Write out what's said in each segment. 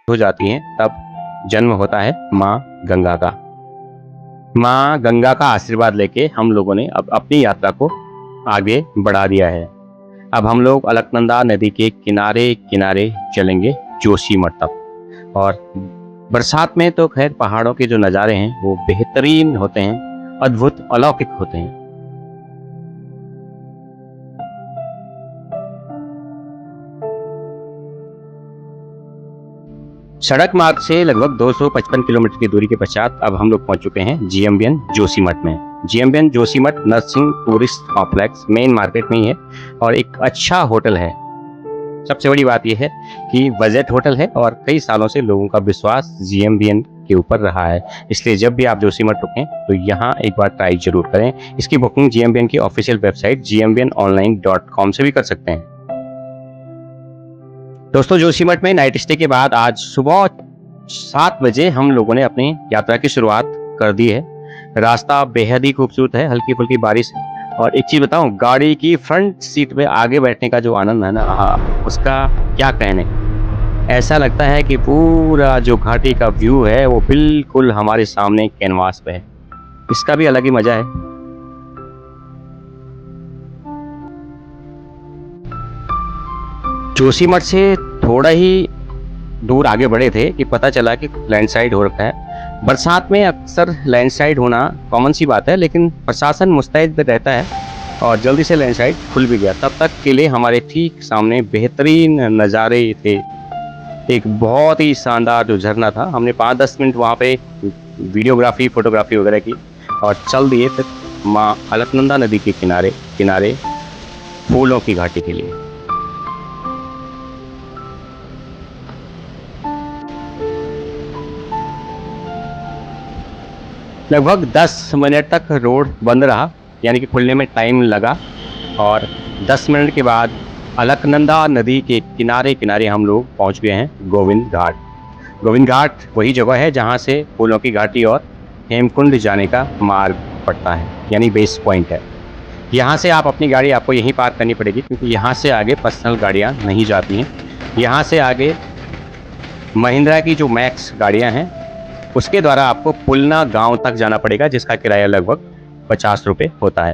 हो जाती हैं तब जन्म होता है माँ गंगा का। माँ गंगा का आशीर्वाद लेके हम लोगों ने अब अपनी यात्रा को आगे बढ़ा दिया है। अब हम लोग अलकनंदा नदी के किनारे किनारे चलेंगे जोशीमठ तक। और बरसात में तो खैर पहाड़ों के जो नज़ारे हैं वो बेहतरीन होते हैं, अद्भुत अलौकिक होते हैं। सड़क मार्ग से लगभग 255 किलोमीटर की दूरी के पश्चात अब हम लोग पहुंच चुके हैं जीएमबीएन जोशीमठ में। GMVN Joshimath Narsingh tourist complex main market में ही है और एक अच्छा होटल है। सबसे बड़ी बात यह है कि बजट होटल है और कई सालों से लोगों का विश्वास जीएमबीएन के ऊपर रहा है, इसलिए जब भी आप जोशीमठ रुकें तो यहाँ एक बार ट्राई जरूर करें। इसकी बुकिंग जीएमबीएन की ऑफिशियल वेबसाइट gmbnonline.com से भी कर सकते हैं। दोस्तों, जोशीमठ में नाइट स्टे के बाद आज सुबह 7 बजे हम लोगों ने अपनी यात्रा की शुरुआत कर दी है। रास्ता बेहद ही खूबसूरत है, हल्की फुल्की बारिश है। और एक चीज़ बताऊं, गाड़ी की फ्रंट सीट पे आगे बैठने का जो आनंद है ना, उसका क्या कहने। ऐसा लगता है कि पूरा जो घाटी का व्यू है वो बिल्कुल हमारे सामने कैनवास पे है। इसका भी अलग ही मजा है। जोशीमठ से थोड़ा ही दूर आगे बढ़े थे कि पता चला कि लैंडस्लाइड हो रखा है। बरसात में अक्सर लैंडस्लाइड होना कॉमन सी बात है, लेकिन प्रशासन मुस्तैद रहता है और जल्दी से लैंडस्लाइड खुल भी गया। तब तक के लिए हमारे ठीक सामने बेहतरीन नज़ारे थे। एक बहुत ही शानदार जो झरना था, हमने 5-10 मिनट वहाँ पे वीडियोग्राफी फोटोग्राफी वगैरह की और चल दिए फिर माँ अलकनंदा नदी के किनारे किनारे फूलों की घाटी के लिए। लगभग 10 मिनट तक रोड बंद रहा, यानी कि खुलने में टाइम लगा। और 10 मिनट के बाद अलकनंदा नदी के किनारे किनारे हम लोग पहुंच गए हैं गोविंद घाट। गोविंद घाट वही जगह है जहां से फूलों की घाटी और हेमकुंड जाने का मार्ग पड़ता है, यानी बेस पॉइंट है। यहाँ से आप अपनी गाड़ी आपको यहीं पार्क करनी पड़ेगी, क्योंकि यहाँ से आगे पर्सनल गाड़ियाँ नहीं जाती हैं। यहाँ से आगे महिंद्रा की जो मैक्स गाड़ियाँ हैं उसके द्वारा आपको पुलना गांव तक जाना पड़ेगा, जिसका किराया लगभग 50 रुपये होता है।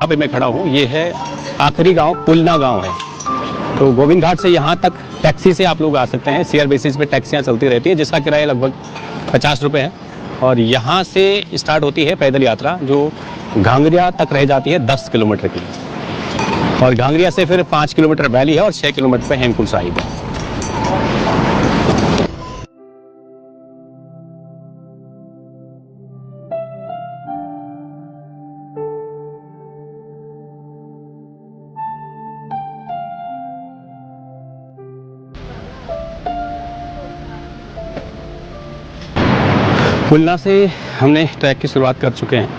अब मैं खड़ा हूँ, ये है आखिरी गांव पुलना गांव है। तो गोविंद घाट से यहाँ तक टैक्सी से आप लोग आ सकते हैं। शेयर बेसिस पे टैक्सियाँ चलती रहती हैं, जिसका किराया लगभग 50 रुपये है। और यहाँ से स्टार्ट होती है पैदल यात्रा, जो घांगरिया तक रह जाती है 10 किलोमीटर की। और घांगरिया से फिर 5 किलोमीटर वैली है और 6 किलोमीटर पे हेमकुंड साहिब है। पुलना से हमने ट्रैक की शुरुआत कर चुके हैं।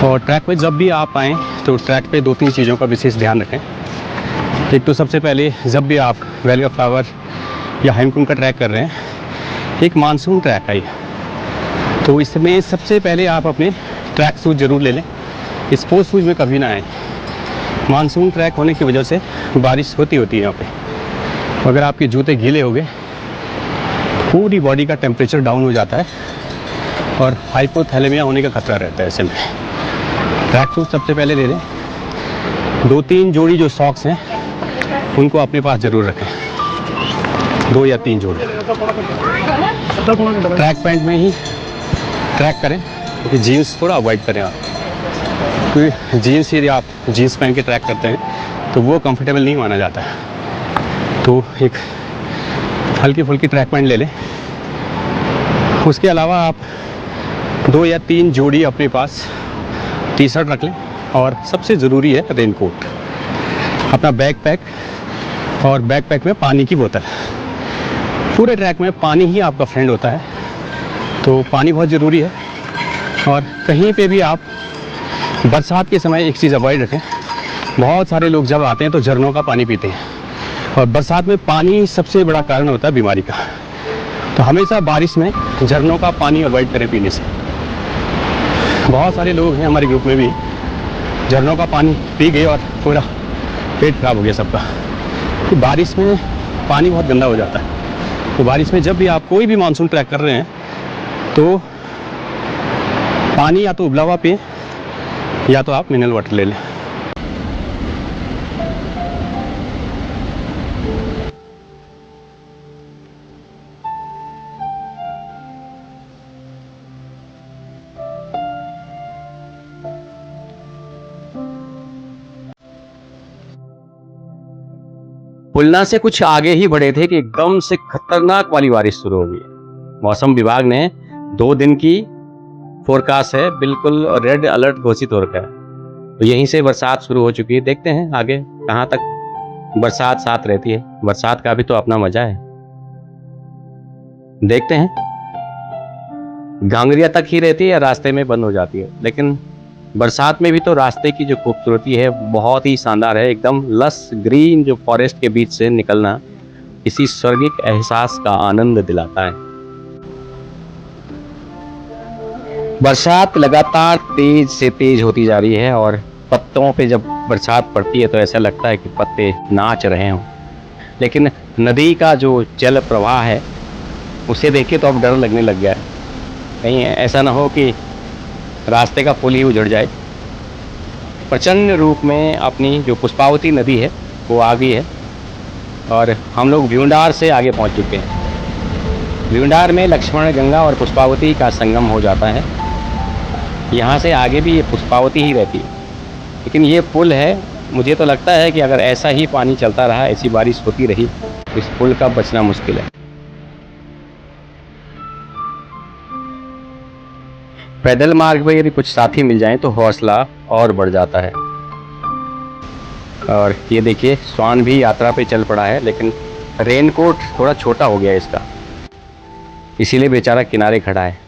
और ट्रैक पे जब भी आप आएँ तो ट्रैक पे 2-3 चीज़ों का विशेष ध्यान रखें। एक तो सबसे पहले, जब भी आप वैली ऑफ फ्लावर या हेमकुंड का ट्रैक कर रहे हैं, एक मानसून ट्रैक है, तो इसमें सबसे पहले आप अपने ट्रैक शूज़ ज़रूर ले लें। स्पोर्ट्स शूज़ में कभी ना आए। मानसून ट्रैक होने की वजह से बारिश होती है यहाँ पे। अगर आपके जूते गीले हो गए, पूरी बॉडी का टेम्परेचर डाउन हो जाता है और हाइपोथैलेमिया होने का खतरा रहता है। ऐसे में ट्रैक शूज़ सबसे पहले ले लें। 2-3 जोड़ी जो सॉक्स हैं उनको अपने पास ज़रूर रखें, 2 या 3 जोड़ी। ट्रैक पैंट में ही ट्रैक करें, क्योंकि जीन्स थोड़ा अवॉइड करें आप, क्योंकि जीन्स यदि आप जीन्स पहन के ट्रैक करते हैं तो वो कंफर्टेबल नहीं माना जाता है। तो एक हल्की फुल्की ट्रैक पैंट ले लें। उसके अलावा आप 2 या 3 जोड़ी अपने पास टी शर्ट रख लें। और सबसे ज़रूरी है रेनकोट, अपना बैकपैक और बैकपैक में पानी की बोतल। पूरे ट्रैक में पानी ही आपका फ्रेंड होता है, तो पानी बहुत ज़रूरी है। और कहीं पे भी आप बरसात के समय एक चीज़ अवॉइड रखें, बहुत सारे लोग जब आते हैं तो झरनों का पानी पीते हैं, और बरसात में पानी सबसे बड़ा कारण होता है बीमारी का। तो हमेशा बारिश में झरनों का पानी अवॉइड करें पीने से। बहुत सारे लोग हैं हमारे ग्रुप में भी, झरनों का पानी पी गए और पूरा पेट खराब हो गया सबका। कि बारिश में पानी बहुत गंदा हो जाता है, तो बारिश में जब भी आप कोई भी मानसून ट्रैक कर रहे हैं तो पानी या तो उबला हुआ पिए या तो आप मिनरल वाटर ले लें। पुलना से कुछ आगे ही बढ़े थे कि एकदम से खतरनाक वाली बारिश शुरू हो गई। मौसम विभाग ने 2 दिन की फोरकास्ट है, बिल्कुल रेड अलर्ट घोषित हो रखा है। तो यहीं से बरसात शुरू हो चुकी है। देखते हैं आगे कहाँ तक बरसात साथ रहती है। बरसात का भी तो अपना मजा है, देखते हैं घांगरिया तक ही रहती है या रास्ते में बंद हो जाती है। लेकिन बरसात में भी तो रास्ते की जो खूबसूरती है बहुत ही शानदार है। एकदम लस ग्रीन जो फॉरेस्ट के बीच से निकलना किसी स्वर्गिक एहसास का आनंद दिलाता है। बरसात लगातार तेज से तेज होती जा रही है और पत्तों पे जब बरसात पड़ती है तो ऐसा लगता है कि पत्ते नाच रहे हों। लेकिन नदी का जो जल प्रवाह है उसे देख के तो अब डर लगने लग गया है, कहीं ऐसा ना हो कि रास्ते का पुल ही उजड़ जाए। प्रचंड रूप में अपनी जो पुष्पावती नदी है वो आ गई है और हम लोग भ्यूंडार से आगे पहुंच चुके हैं। भ्यूंडार में लक्ष्मण गंगा और पुष्पावती का संगम हो जाता है। यहाँ से आगे भी ये पुष्पावती ही रहती है, लेकिन ये पुल है, मुझे तो लगता है कि अगर ऐसा ही पानी चलता रहा, ऐसी बारिश होती रही तो इस पुल का बचना मुश्किल है। पैदल मार्ग पर यदि कुछ साथी मिल जाएं तो हौसला और बढ़ जाता है। और ये देखिए स्वान भी यात्रा पे चल पड़ा है, लेकिन रेनकोट थोड़ा छोटा हो गया इसका, इसीलिए बेचारा किनारे खड़ा है।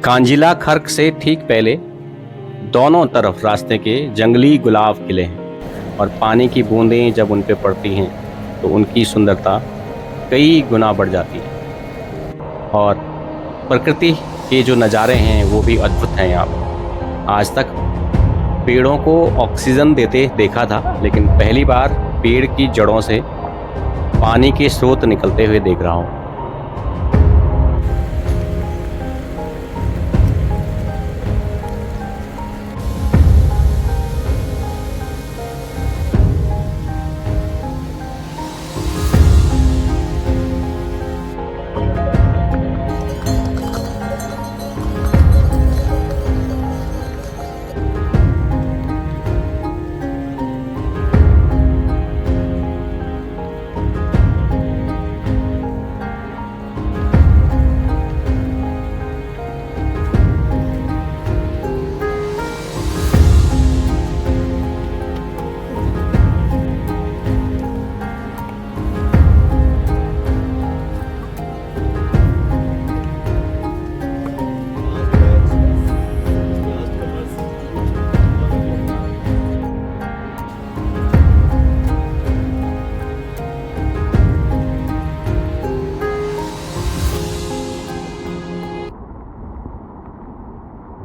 कांजिला खर्क से ठीक पहले दोनों तरफ रास्ते के जंगली गुलाब खिले हैं और पानी की बूंदें जब उन पे पड़ती हैं तो उनकी सुंदरता कई गुना बढ़ जाती है। और प्रकृति के जो नज़ारे हैं वो भी अद्भुत हैं यहाँ पर। आज तक पेड़ों को ऑक्सीजन देते देखा था, लेकिन पहली बार पेड़ की जड़ों से पानी के स्रोत निकलते हुए देख रहा हूँ।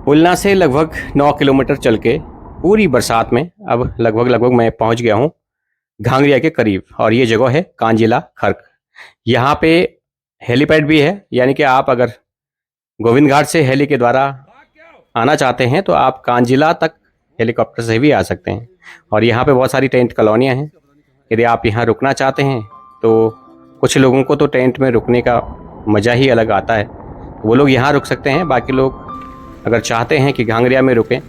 पुलना से लगभग 9 किलोमीटर चल के पूरी बरसात में अब लगभग मैं पहुंच गया हूं घांगरिया के करीब। और ये जगह है कांजिला खर्क। यहाँ पे हेलीपैड भी है, यानी कि आप अगर गोविंद घाट से हेली के द्वारा आना चाहते हैं तो आप कांजिला तक हेलीकॉप्टर से भी आ सकते हैं। और यहाँ पे बहुत सारी टेंट कॉलोनियाँ हैं। यदि आप यहाँ रुकना चाहते हैं तो कुछ लोगों को तो टेंट में रुकने का मज़ा ही अलग आता है, वो लोग यहाँ रुक सकते हैं। बाकी लोग अगर चाहते हैं कि घांगरिया में रुकें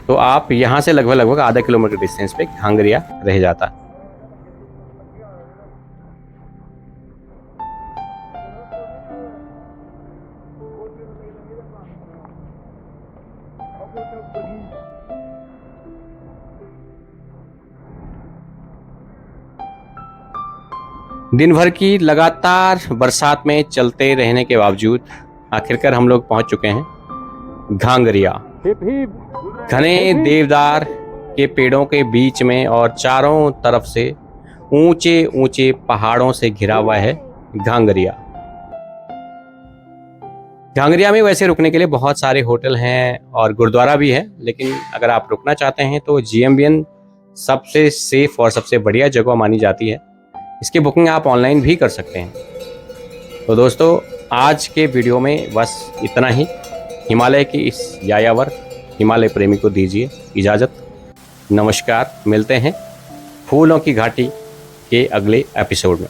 तो आप यहाँ से लगभग आधा किलोमीटर डिस्टेंस पे घांगरिया रह जाता है। दिन भर की लगातार बरसात में चलते रहने के बावजूद आखिरकार हम लोग पहुंच चुके हैं घांगरिया। घने देवदार के पेड़ों के बीच में और चारों तरफ से ऊंचे ऊंचे पहाड़ों से घिरा हुआ है घांगरिया। घांगरिया में वैसे रुकने के लिए बहुत सारे होटल हैं और गुरुद्वारा भी है, लेकिन अगर आप रुकना चाहते हैं तो GMBN सबसे सेफ और सबसे बढ़िया जगह मानी जाती है। इसकी बुकिंग आप ऑनलाइन भी कर सकते हैं। तो दोस्तों, आज के वीडियो में बस इतना ही। हिमालय की इस यायावर हिमालय प्रेमी को दीजिए इजाज़त। नमस्कार, मिलते हैं फूलों की घाटी के अगले एपिसोड में।